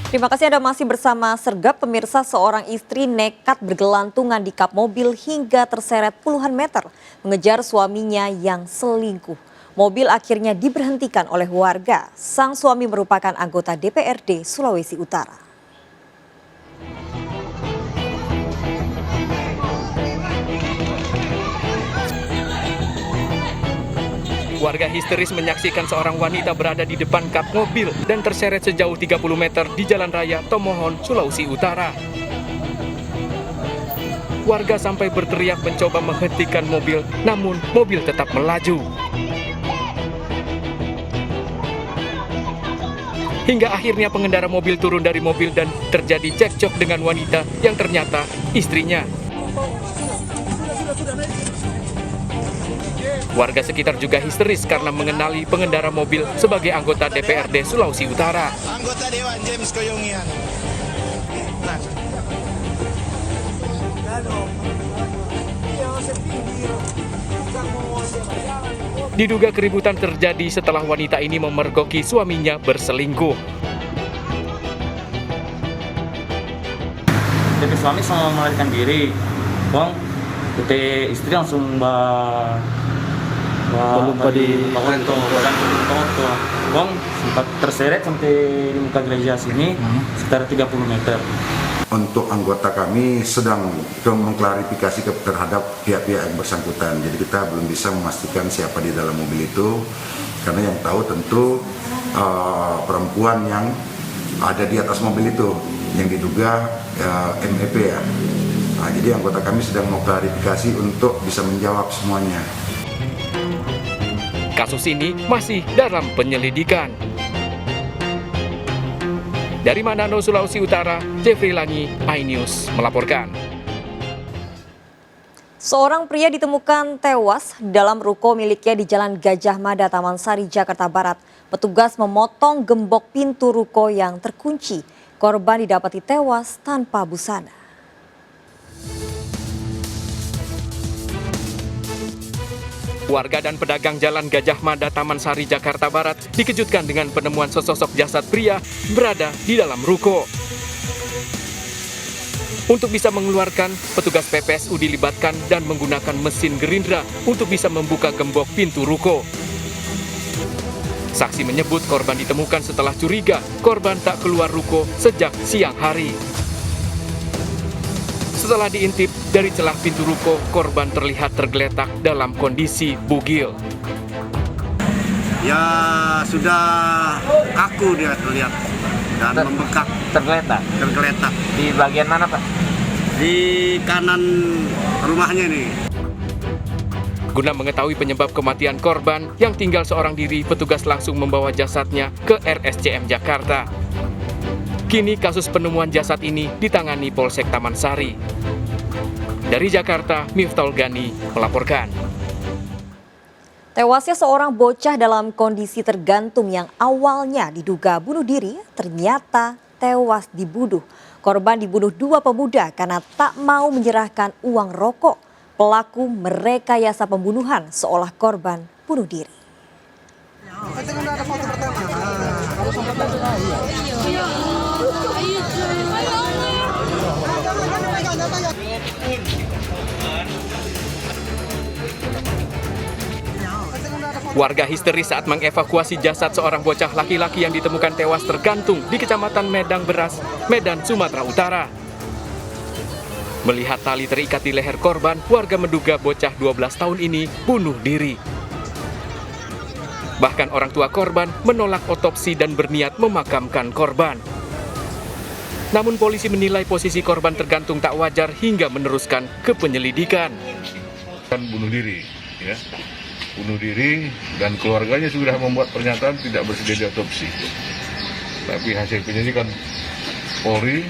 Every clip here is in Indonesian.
Terima kasih Anda masih bersama Sergap. Pemirsa, seorang istri nekat bergelantungan di kap mobil hingga terseret puluhan meter mengejar suaminya yang selingkuh. Mobil akhirnya diberhentikan oleh warga. Sang suami merupakan anggota DPRD Sulawesi Utara. Warga histeris menyaksikan seorang wanita berada di depan kap mobil dan terseret sejauh 30 meter di Jalan Raya Tomohon, Sulawesi Utara. Warga sampai berteriak mencoba menghentikan mobil, namun mobil tetap melaju. Hingga akhirnya pengendara mobil turun dari mobil dan terjadi cekcok dengan wanita yang ternyata istrinya. Warga sekitar juga histeris karena mengenali pengendara mobil sebagai anggota DPRD Sulawesi Utara. Anggota Dewan James Koyongian. Diduga keributan terjadi setelah wanita ini memergoki suaminya berselingkuh. Jadi suami sama melarikan diri, bang, istri langsung lupa di bang sempat terseret sampai di muka gereja sini sekitar 30 meter. Untuk anggota kami sedang mengklarifikasi terhadap pihak-pihak yang bersangkutan. Jadi kita belum bisa memastikan siapa di dalam mobil itu, karena yang tahu tentu perempuan yang ada di atas mobil itu, yang diduga MEP ya. Nah, jadi anggota kami sedang mengklarifikasi untuk bisa menjawab semuanya. Kasus ini masih dalam penyelidikan. Dari Manado, Sulawesi Utara, Jeffrey Langi, iNews melaporkan. Seorang pria ditemukan tewas dalam ruko miliknya di Jalan Gajah Mada, Taman Sari, Jakarta Barat. Petugas memotong gembok pintu ruko yang terkunci. Korban didapati tewas tanpa busana. Warga dan pedagang Jalan Gajah Mada, Taman Sari, Jakarta Barat dikejutkan dengan penemuan sesosok jasad pria berada di dalam ruko. Untuk bisa mengeluarkan, petugas PPSU dilibatkan dan menggunakan mesin gerindra untuk bisa membuka gembok pintu ruko. Saksi menyebut korban ditemukan setelah curiga korban tak keluar ruko sejak siang hari. Setelah diintip dari celah pintu ruko, korban terlihat tergeletak dalam kondisi bugil. Ya sudah kaku dia terlihat dan membengkak. Tergeletak. Di bagian mana, Pak? Di kanan rumahnya ini. Guna mengetahui penyebab kematian korban yang tinggal seorang diri, petugas langsung membawa jasadnya ke RSCM Jakarta. Kini kasus penemuan jasad ini ditangani Polsek Taman Sari. Dari Jakarta, Miftahul Gani melaporkan. Tewasnya seorang bocah dalam kondisi tergantung yang awalnya diduga bunuh diri, ternyata tewas dibunuh. Korban dibunuh dua pemuda karena tak mau menyerahkan uang rokok. Pelaku merekayasa pembunuhan seolah korban bunuh diri. Warga histeris saat mengevakuasi jasad seorang bocah laki-laki yang ditemukan tewas tergantung di Kecamatan Medang Beras, Medan, Sumatera Utara. Melihat tali terikat di leher korban, warga menduga bocah 12 tahun ini bunuh diri. Bahkan orang tua korban menolak otopsi dan berniat memakamkan korban. Namun polisi menilai posisi korban tergantung tak wajar hingga meneruskan ke penyelidikan. Bunuh diri, ya. Bunuh diri dan keluarganya sudah membuat pernyataan tidak bersedia diotopsi. Tapi hasil penyelidikan Polri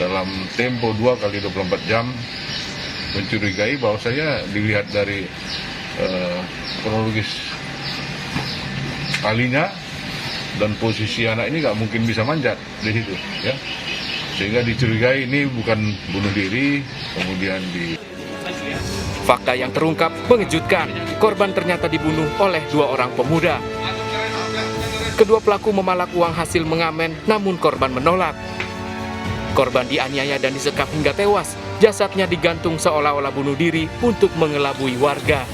dalam tempo 2 kali 24 jam mencurigai bahwasanya dilihat dari kronologis kalinya dan posisi anak ini nggak mungkin bisa manjat di situ, ya. Sehingga dicurigai ini bukan bunuh diri, kemudian Fakta yang terungkap mengejutkan. Korban ternyata dibunuh oleh dua orang pemuda. Kedua pelaku memalak uang hasil mengamen, namun korban menolak. Korban dianiaya dan disekap hingga tewas. Jasadnya digantung seolah-olah bunuh diri untuk mengelabui warga.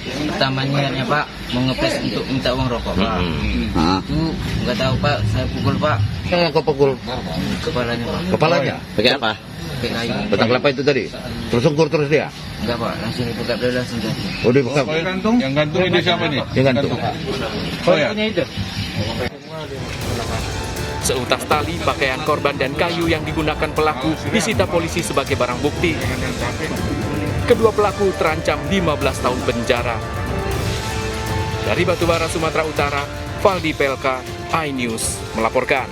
Pertamanya niatnya Pak mau ngepres untuk minta uang rokok Pak. Itu nggak tahu Pak, saya pukul Pak. Kau pukul Kepalanya Pak. kepalanya. Pakai apa? Pakai kayu. Batang kelapa itu tadi. Terus sungkur terus dia. Enggak Pak, langsung dibuka dulu langsung jadi. Oh, dibuka. Yang gantung itu siapa nih? Dia gantung. Oh ya. Seutas tali, pakaian korban dan kayu yang digunakan pelaku disita polisi sebagai barang bukti. Kedua pelaku terancam 15 tahun penjara. Dari Batubara, Sumatera Utara, Valdi Pelka, iNews melaporkan.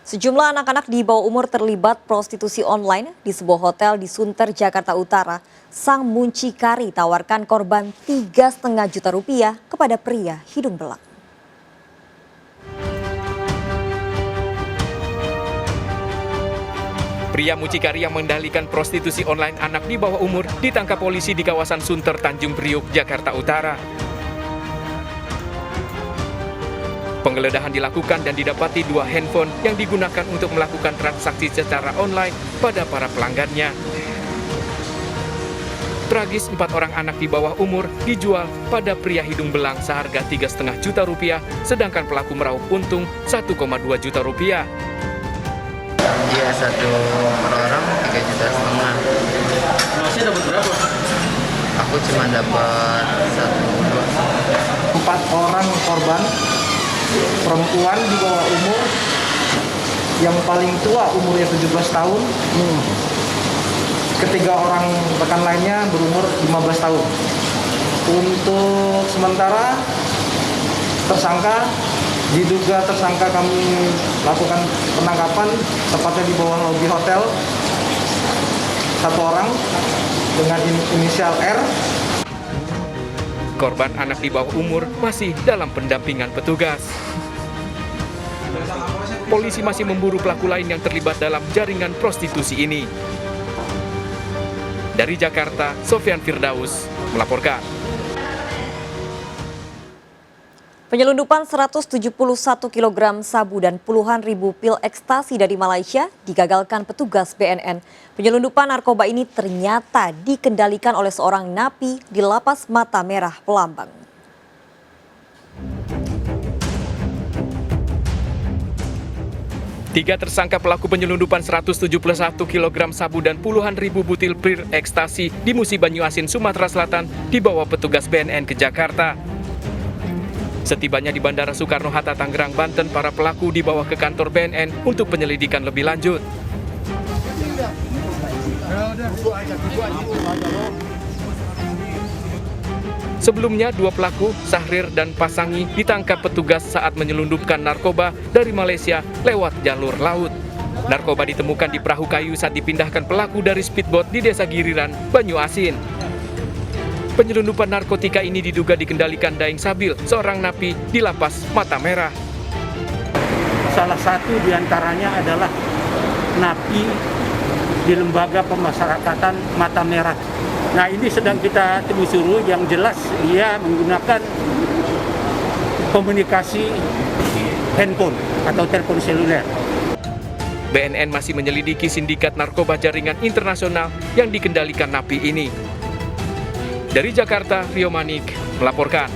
Sejumlah anak-anak di bawah umur terlibat prostitusi online di sebuah hotel di Sunter, Jakarta Utara. Sang muncikari tawarkan korban 3,5 juta rupiah kepada pria hidung belang. Pria mucikari yang mengendalikan prostitusi online anak di bawah umur ditangkap polisi di kawasan Sunter, Tanjung Priuk, Jakarta Utara. Penggeledahan dilakukan dan didapati 2 handphone yang digunakan untuk melakukan transaksi secara online pada para pelanggannya. Tragis, 4 orang anak di bawah umur dijual pada pria hidung belang seharga 3,5 juta rupiah, sedangkan pelaku meraup untung 1,2 juta rupiah. Dia satu orang 3,5 juta. Masih dapat berapa? Aku cuma dapat 1, 2. 4 orang korban perempuan di bawah umur, yang paling tua umurnya 17 tahun, ketiga orang rekan lainnya berumur 15 tahun. Untuk sementara diduga tersangka kami lakukan penangkapan tepatnya di bawah lobi hotel, 1 orang dengan inisial R. Korban anak di bawah umur masih dalam pendampingan petugas. Polisi masih memburu pelaku lain yang terlibat dalam jaringan prostitusi ini. Dari Jakarta, Sofyan Firdaus melaporkan. Penyelundupan 171 kg sabu dan puluhan ribu pil ekstasi dari Malaysia digagalkan petugas BNN. Penyelundupan narkoba ini ternyata dikendalikan oleh seorang napi di Lapas Mata Merah, Pelambang. Tiga tersangka pelaku penyelundupan 171 kg sabu dan puluhan ribu butil pil ekstasi di Musi Banyu Asin, Sumatera Selatan dibawa petugas BNN ke Jakarta. Setibanya di Bandara Soekarno-Hatta, Tangerang, Banten, para pelaku dibawa ke kantor BNN untuk penyelidikan lebih lanjut. Sebelumnya, 2 pelaku, Sahrir dan Pasangi, ditangkap petugas saat menyelundupkan narkoba dari Malaysia lewat jalur laut. Narkoba ditemukan di perahu kayu saat dipindahkan pelaku dari speedboat di Desa Giriran, Banyu Asin. Penyelundupan narkotika ini diduga dikendalikan Daeng Sabil, seorang napi di Lapas Mata Merah. Salah satu diantaranya adalah napi di Lembaga Pemasyarakatan Mata Merah. Nah, ini sedang kita telusuri, yang jelas dia menggunakan komunikasi handphone atau telepon seluler. BNN masih menyelidiki sindikat narkoba jaringan internasional yang dikendalikan napi ini. Dari Jakarta, Rio Manik melaporkan.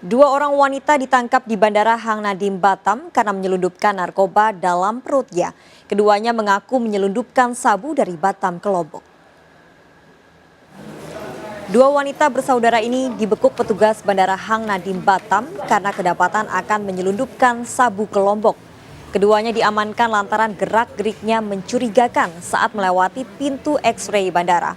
2 orang wanita ditangkap di Bandara Hang Nadim, Batam karena menyelundupkan narkoba dalam perutnya. Keduanya mengaku menyelundupkan sabu dari Batam ke Lombok. 2 wanita bersaudara ini dibekuk petugas Bandara Hang Nadim, Batam karena kedapatan akan menyelundupkan sabu ke Lombok. Keduanya diamankan lantaran gerak-geriknya mencurigakan saat melewati pintu X-ray bandara.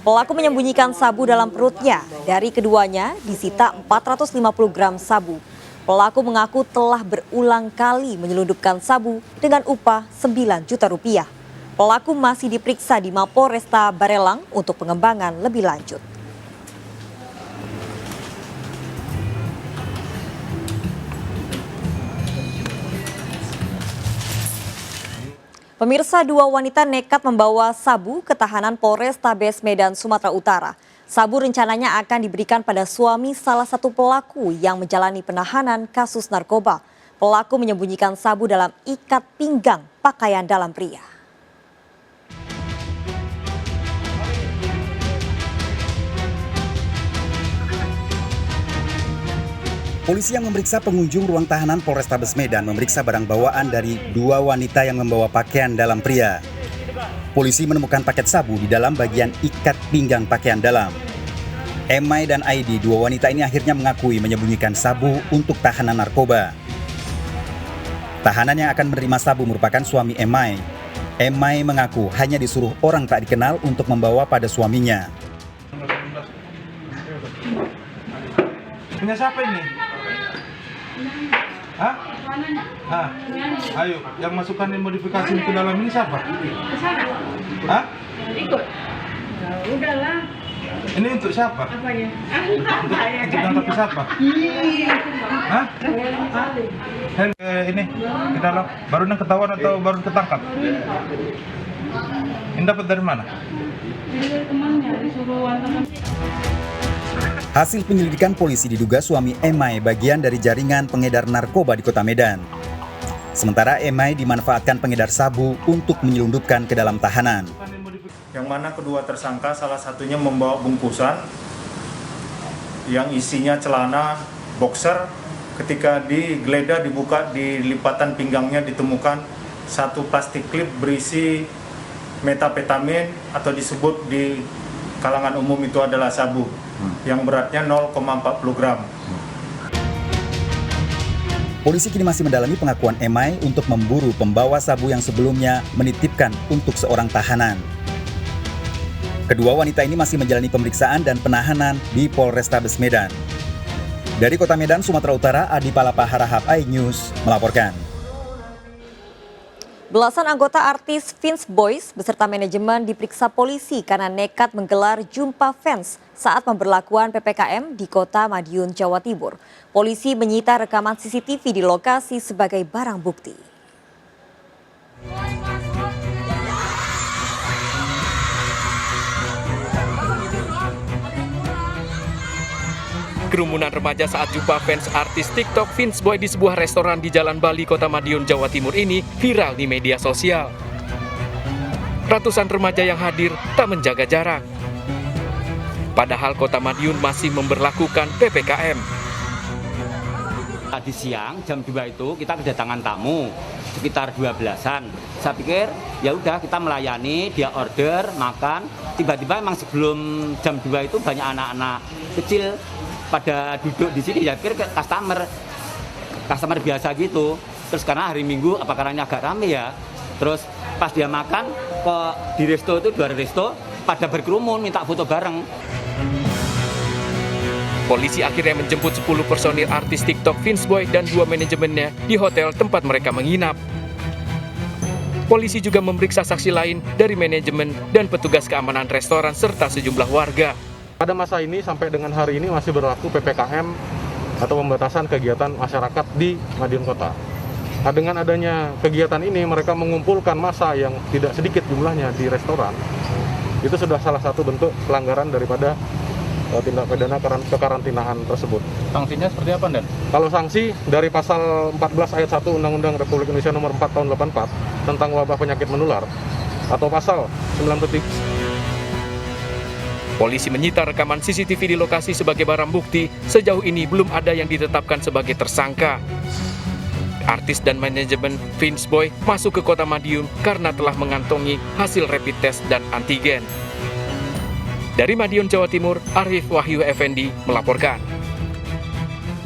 Pelaku menyembunyikan sabu dalam perutnya. Dari keduanya disita 450 gram sabu. Pelaku mengaku telah berulang kali menyelundupkan sabu dengan upah 9 juta rupiah. Pelaku masih diperiksa di Mapolresta Barelang untuk pengembangan lebih lanjut. Pemirsa, 2 wanita nekat membawa sabu ke tahanan Polrestabes Medan, Sumatera Utara. Sabu rencananya akan diberikan pada suami salah satu pelaku yang menjalani penahanan kasus narkoba. Pelaku menyembunyikan sabu dalam ikat pinggang pakaian dalam pria. Polisi yang memeriksa pengunjung ruang tahanan Polrestabes Medan memeriksa barang bawaan dari 2 wanita yang membawa pakaian dalam pria. Polisi menemukan paket sabu di dalam bagian ikat pinggang pakaian dalam. Emai dan Aidi, 2 wanita ini akhirnya mengakui menyembunyikan sabu untuk tahanan narkoba. Tahanan yang akan menerima sabu merupakan suami Emai. Emai mengaku hanya disuruh orang tak dikenal untuk membawa pada suaminya. Punya siapa ini? Hah? Hah? Ayo, yang masukkan modifikasi ke dalam ini siapa? Hah? Ikut. Udahlah. Ini untuk siapa? Apanya? Untuk nangkap siapa? Hah? Ini ke dalam. Baru yang ketahuan atau baru ketangkap? Ini dapat dari mana? Dari temannya, disuruh antar. Hasil penyelidikan polisi diduga suami Emai bagian dari jaringan pengedar narkoba di Kota Medan. Sementara Emai dimanfaatkan pengedar sabu untuk menyelundupkan ke dalam tahanan. Yang mana kedua tersangka salah satunya membawa bungkusan yang isinya celana boxer. Ketika digeledah dibuka di lipatan pinggangnya ditemukan satu plastik klip berisi metapetamin atau disebut di kalangan umum itu adalah sabu yang beratnya 0,40 gram. Polisi kini masih mendalami pengakuan Emai untuk memburu pembawa sabu yang sebelumnya menitipkan untuk seorang tahanan. Kedua wanita ini masih menjalani pemeriksaan dan penahanan di Polrestabes Medan. Dari Kota Medan, Sumatera Utara, Adi Palapa Harahap, iNews melaporkan. Belasan anggota artis Vince Boys beserta manajemen diperiksa polisi karena nekat menggelar jumpa fans saat pemberlakuan PPKM di Kota Madiun, Jawa Timur. Polisi menyita rekaman CCTV di lokasi sebagai barang bukti. Kerumunan remaja saat jumpa fans artis TikTok Vince Boy di sebuah restoran di Jalan Bali, Kota Madiun, Jawa Timur ini viral di media sosial. Ratusan remaja yang hadir tak menjaga jarak. Padahal Kota Madiun masih memberlakukan PPKM. Tadi siang jam 2 itu kita kedatangan tamu sekitar 12-an. Saya pikir ya udah kita melayani, dia order, makan. Tiba-tiba memang sebelum jam 2 itu banyak anak-anak kecil pada duduk di sini, ya pikir customer biasa gitu. Terus karena hari Minggu apa karena agak rame ya. Terus pas dia makan di resto itu, 2 resto pada berkerumun minta foto bareng. Polisi akhirnya menjemput 10 personil artis TikTok Vince Boy dan 2 manajemennya di hotel tempat mereka menginap. Polisi juga memeriksa saksi lain dari manajemen dan petugas keamanan restoran serta sejumlah warga. Pada masa ini sampai dengan hari ini masih berlaku PPKM atau pembatasan kegiatan masyarakat di Madiun Kota. Nah, dengan adanya kegiatan ini mereka mengumpulkan massa yang tidak sedikit jumlahnya di restoran. Itu sudah salah satu bentuk pelanggaran daripada tindak pidana kekarantinaan tersebut. Sanksinya seperti apa, Dan? Kalau sanksi dari pasal 14 ayat 1 Undang-Undang Republik Indonesia nomor 4 tahun 84 tentang wabah penyakit menular atau pasal 9. Polisi menyita rekaman CCTV di lokasi sebagai barang bukti. Sejauh ini belum ada yang ditetapkan sebagai tersangka. Artis dan manajemen Vince Boy masuk ke Kota Madiun karena telah mengantongi hasil rapid test dan antigen. Dari Madiun, Jawa Timur, Arif Wahyu Effendi melaporkan.